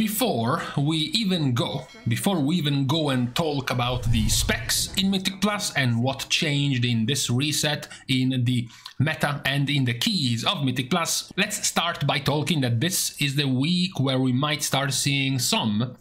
before we even go and talk about the specs in Mythic Plus and what changed in this reset in the meta and in the keys of Mythic Plus, let's start by talking that this is the week where we might start seeing some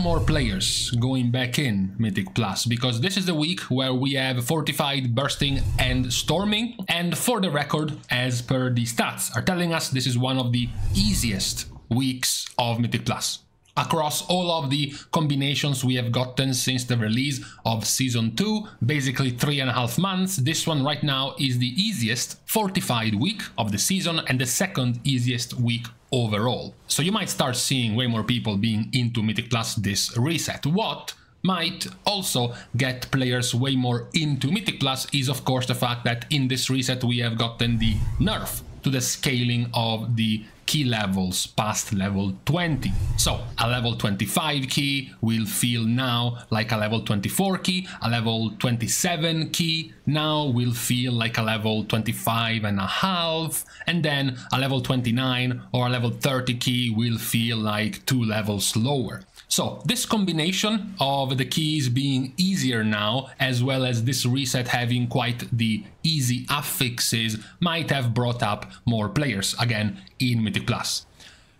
more players going back in Mythic Plus, because this is the week where we have Fortified, Bursting and Storming, and for the record, as per the stats are telling us, this is one of the easiest weeks of Mythic Plus. Across all of the combinations we have gotten since the release of Season 2, basically 3.5 months, this one right now is the easiest Fortified week of the season and the second easiest week overall. So you might start seeing way more people being into Mythic Plus this reset. What might also get players way more into Mythic Plus is of course the fact that in this reset we have gotten the nerf to the scaling of the key levels past level 20. So a level 25 key will feel now like a level 24 key, a level 27 key now will feel like a level 25.5, and then a level 29 or a level 30 key will feel like 2 levels lower. So this combination of the keys being easier now, as well as this reset having quite the easy affixes, might have brought up more players again in Mythic Plus.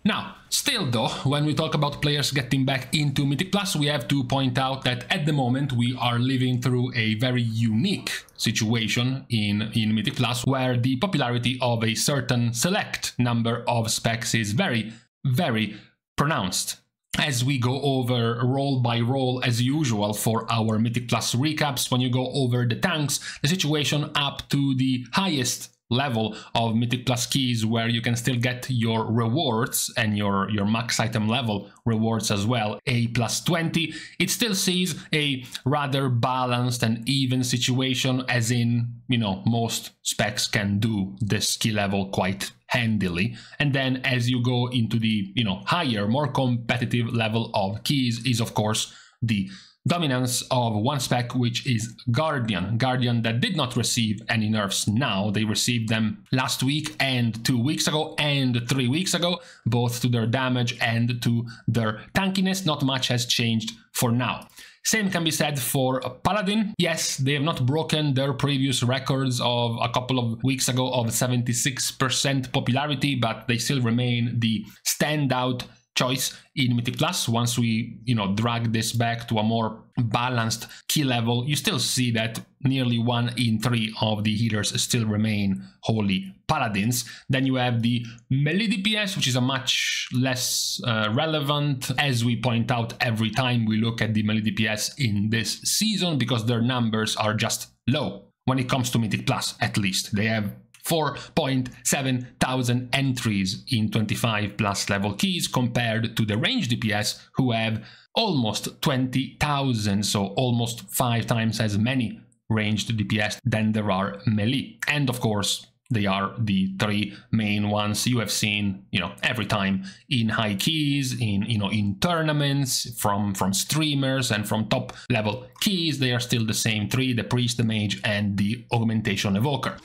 Now, still though, when we talk about players getting back into Mythic Plus, we have to point out that at the moment we are living through a very unique situation in Mythic Plus, where the popularity of a certain select number of specs is very, very pronounced. As we go over role by role as usual for our Mythic Plus recaps, when you go over the tanks, the situation up to the highest level of Mythic Plus keys where you can still get your rewards and your max item level rewards as well, a +20, it still sees a rather balanced and even situation, as in, you know, most specs can do this key level quite handily. And then as you go into the, you know, higher, more competitive level of keys is of course the dominance of one spec, which is Guardian. Guardian that did not receive any nerfs now. They received them last week and 2 weeks ago and 3 weeks ago, both to their damage and to their tankiness. Not much has changed for now. Same can be said for Paladin. Yes, they have not broken their previous records of a couple of weeks ago of 76% popularity, but they still remain the standout choice in Mythic Plus. Once we, you know, drag this back to a more balanced key level, you still see that nearly 1 in 3 of the healers still remain holy paladins. Then you have the melee DPS, which is a much less relevant, as we point out every time we look at the melee DPS in this season, because their numbers are just low when it comes to Mythic Plus. At least they have 4.7 thousand entries in 25 plus level keys compared to the range DPS, who have almost 20,000, so almost 5 times as many ranged DPS than there are melee. And of course, they are the 3 main ones you have seen, you know, every time in high keys, in tournaments, from streamers and from top level keys. They are still the same 3: the priest, the mage, and the augmentation evoker.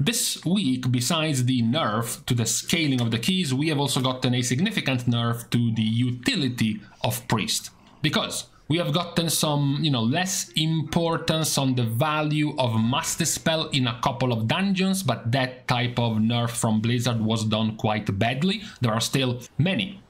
This week, besides the nerf to the scaling of the keys, we have also gotten a significant nerf to the utility of priest, because we have gotten some, you know, less importance on the value of Master Spell in a couple of dungeons, but that type of nerf from Blizzard was done quite badly. There are still many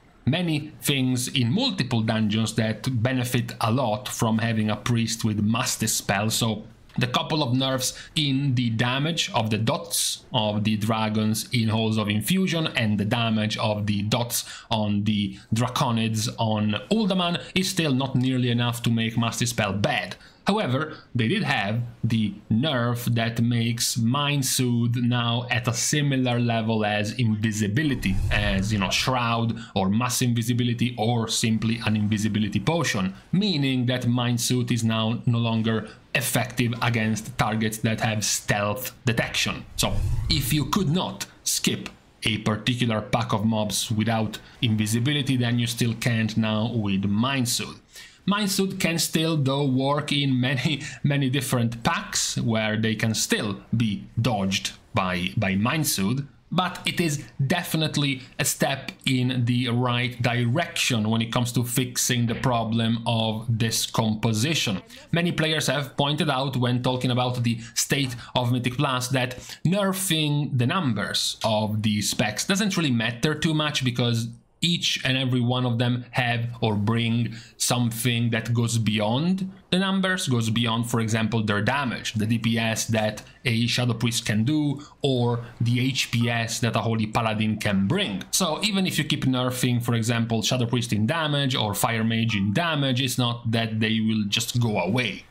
things in multiple dungeons that benefit a lot from having a priest with Master Spell, so the couple of nerfs in the damage of the dots of the dragons in Halls of Infusion and the damage of the dots on the draconids on Uldaman is still not nearly enough to make Master Spell bad. However, they did have the nerf that makes Mind Soothe now at a similar level as Invisibility, as, you know, Shroud or Mass Invisibility or simply an Invisibility Potion, meaning that Mind Soothe is now no longer effective against targets that have stealth detection. So, if you could not skip a particular pack of mobs without Invisibility, then you still can't now with Mind Soothe. Mind Soothe can still, though, work in many different packs where they can still be dodged by Mind Soothe, but it is definitely a step in the right direction when it comes to fixing the problem of this composition. Many players have pointed out when talking about the state of Mythic Plus that nerfing the numbers of the specs doesn't really matter too much, because each and every one of them have or bring something that goes beyond the numbers, goes beyond, for example, their damage, the DPS that a Shadow Priest can do, or the HPS that a Holy Paladin can bring. So even if you keep nerfing, for example, Shadow Priest in damage or Fire Mage in damage, it's not that they will just go away.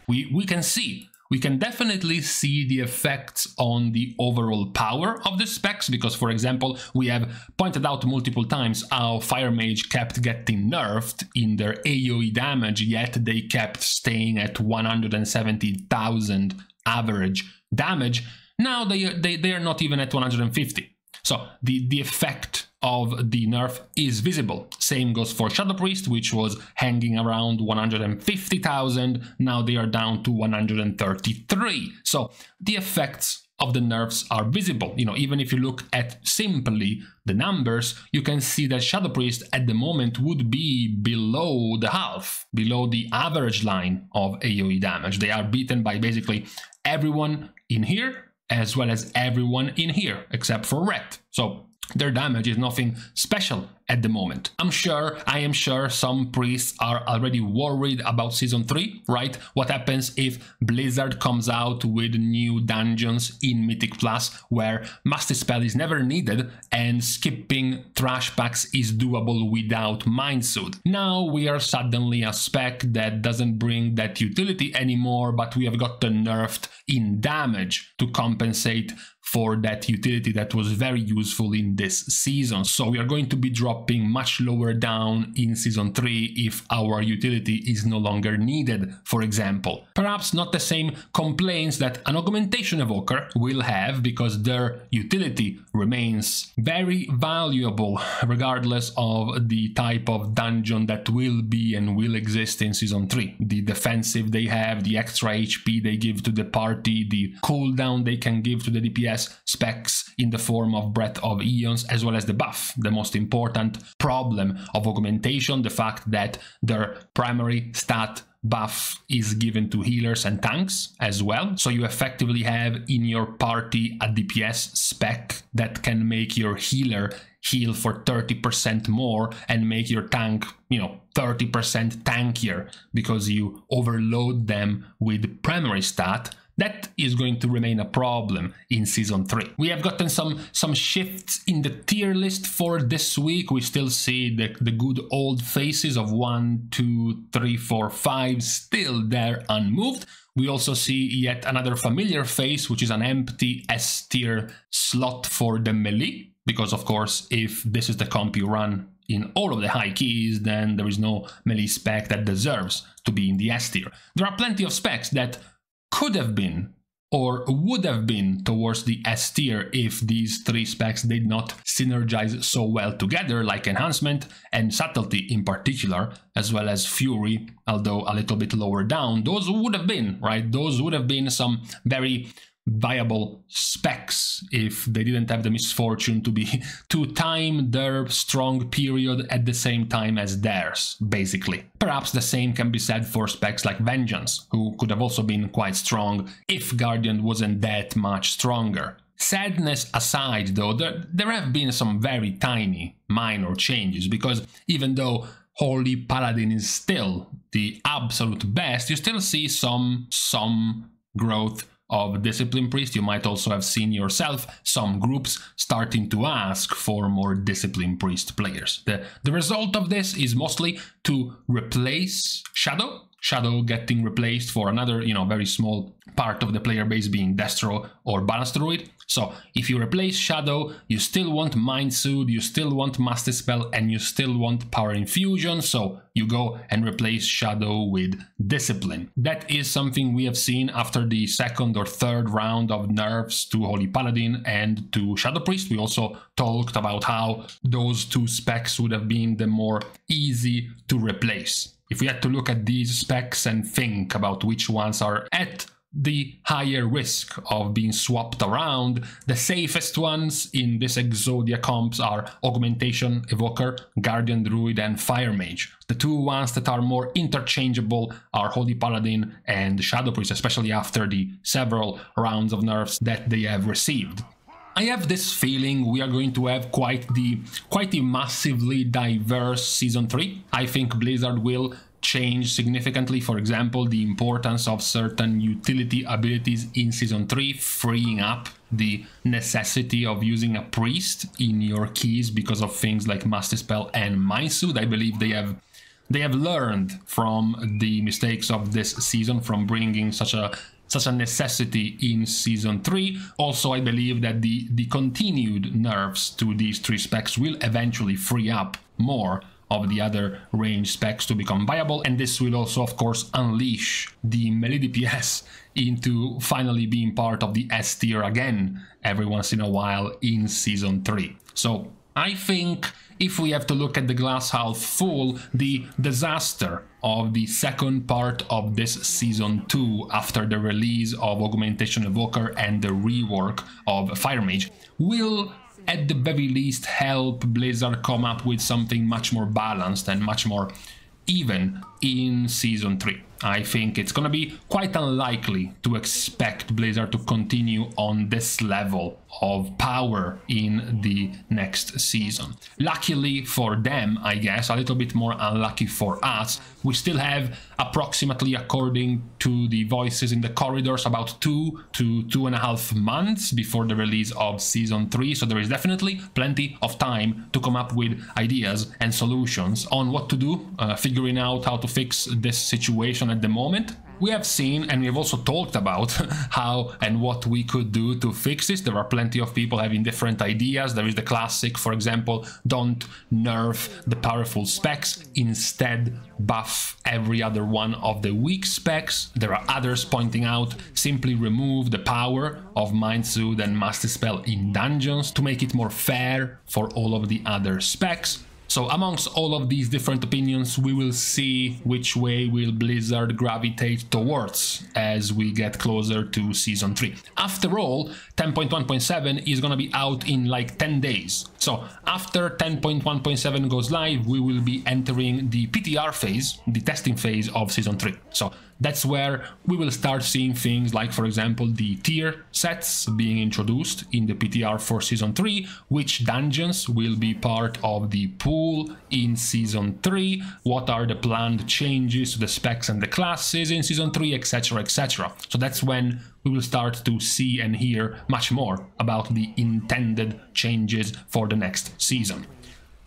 We can definitely see the effects on the overall power of the specs, because, for example, we have pointed out multiple times how Fire Mage kept getting nerfed in their AoE damage, yet they kept staying at 170,000 average damage. Now they are not even at 150. So the effect of the nerf is visible. Same goes for Shadow Priest, which was hanging around 150,000. Now they are down to 133. So the effects of the nerfs are visible. You know, even if you look at simply the numbers, you can see that Shadow Priest at the moment would be below the half, below the average line of AoE damage. They are beaten by basically everyone in here, as well as everyone in here, except for Ret. So their damage is nothing special at the moment. I am sure some priests are already worried about Season 3, right? What happens if Blizzard comes out with new dungeons in Mythic Plus where Master Spell is never needed and skipping trash packs is doable without Mind Suit? Now we are suddenly a spec that doesn't bring that utility anymore, but we have gotten nerfed in damage to compensate for that utility that was very useful in this season. So we are going to be dropping much lower down in Season 3 if our utility is no longer needed, for example. Perhaps not the same complaints that an Augmentation Evoker will have, because their utility remains very valuable regardless of the type of dungeon that will be and will exist in Season 3. The defensive they have, the extra HP they give to the party, the cooldown they can give to the DPS specs in the form of Breath of Eons, as well as the buff. The most important problem of Augmentation, the fact that their primary stat buff is given to healers and tanks as well. So you effectively have in your party a DPS spec that can make your healer heal for 30% more and make your tank, 30% tankier, because you overload them with primary stat. That is going to remain a problem in Season 3. We have gotten some shifts in the tier list for this week. We still see the good old faces of 1, 2, 3, 4, 5 still there unmoved. We also see yet another familiar face, which is an empty S tier slot for the melee. Because, of course, if this is the comp you run in all of the high keys, then there is no melee spec that deserves to be in the S tier. There are plenty of specs that could have been or would have been towards the S tier if these three specs did not synergize so well together, like Enhancement and Subtlety in particular, as well as Fury, although a little bit lower down. Those would have been, right? Those would have been some very viable specs if they didn't have the misfortune to time their strong period at the same time as theirs, basically. Perhaps the same can be said for specs like Vengeance, who could have also been quite strong if Guardian wasn't that much stronger. Sadness aside, though, there have been some very tiny minor changes, because even though Holy Paladin is still the absolute best, you still see some growth of Discipline Priest. You might also have seen yourself some groups starting to ask for more Discipline Priest players. The result of this is mostly to replace Shadow getting replaced for another, very small part of the player base being Destro or Balanced Druid. So if you replace Shadow, you still want Mind Suit, you still want Master Spell, and you still want Power Infusion, so you go and replace Shadow with Discipline. That is something we have seen after the second or third round of nerfs to Holy Paladin and to Shadow Priest. We also talked about how those two specs would have been the more easy to replace. If we had to look at these specs and think about which ones are at the higher risk of being swapped around. The safest ones in this Exodia comps are Augmentation, Evoker, Guardian Druid and Fire Mage. The two ones that are more interchangeable are Holy Paladin and Shadow Priest, especially after the several rounds of nerfs that they have received. I have this feeling we are going to have quite a massively diverse Season 3. I think Blizzard will change significantly, for example, the importance of certain utility abilities in Season 3, freeing up the necessity of using a priest in your keys because of things like Master Spell and Mind Soothe. I believe they have learned from the mistakes of this season, from bringing such a necessity in Season 3. Also, I believe that the continued nerfs to these three specs will eventually free up more of the other range specs to become viable, and this will also, of course, unleash the melee DPS into finally being part of the S tier again every once in a while in Season 3. So I think if we have to look at the glass half full, the disaster of the second part of this Season 2 after the release of Augmentation Evoker and the rework of Fire Mage will at the very least help Blizzard come up with something much more balanced and much more even in Season 3. I think it's gonna be quite unlikely to expect Blizzard to continue on this level of power in the next season. Luckily for them, I guess, a little bit more unlucky for us, we still have approximately, according to the voices in the corridors, about 2 to 2.5 months before the release of Season 3, so there is definitely plenty of time to come up with ideas and solutions on what to do, figuring out how to fix this situation at the moment. We have seen and we have also talked about how and what we could do to fix this. There are plenty of people having different ideas. There is the classic, for example, don't nerf the powerful specs, instead buff every other one of the weak specs. There are others pointing out simply remove the power of Mind Soothe and Master Spell in dungeons to make it more fair for all of the other specs. So amongst all of these different opinions, we will see which way will Blizzard gravitate towards as we get closer to Season 3. After all, 10.1.7 is gonna be out in like 10 days. So after 10.1.7 goes live, we will be entering the PTR phase, the testing phase of Season 3. So that's where we will start seeing things like, for example, the tier sets being introduced in the PTR for Season 3, which dungeons will be part of the pool in Season 3, what are the planned changes to the specs and the classes in Season 3, etc, etc. So that's when we will start to see and hear much more about the intended changes for the next season.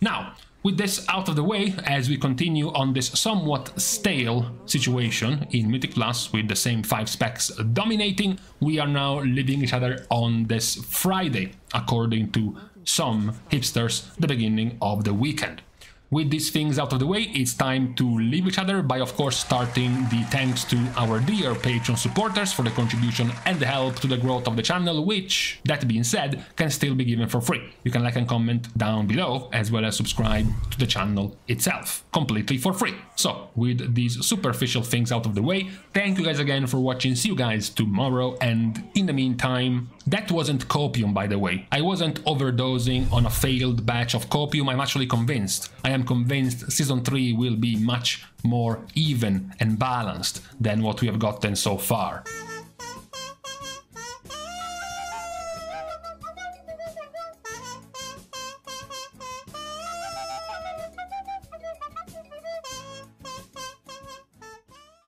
Now, with this out of the way, as we continue on this somewhat stale situation in Mythic Plus with the same 5 specs dominating, we are now leaving each other on this Friday, according to some hipsters, the beginning of the weekend. With these things out of the way, it's time to leave each other by, of course, starting the thanks to our dear Patreon supporters for the contribution and the help to the growth of the channel, which, that being said, can still be given for free. You can like and comment down below, as well as subscribe to the channel itself, completely for free. So, with these superficial things out of the way, thank you guys again for watching, see you guys tomorrow, and in the meantime, that wasn't Copium, by the way. I wasn't overdosing on a failed batch of Copium, I'm actually convinced. I am convinced Season 3 will be much more even and balanced than what we have gotten so far.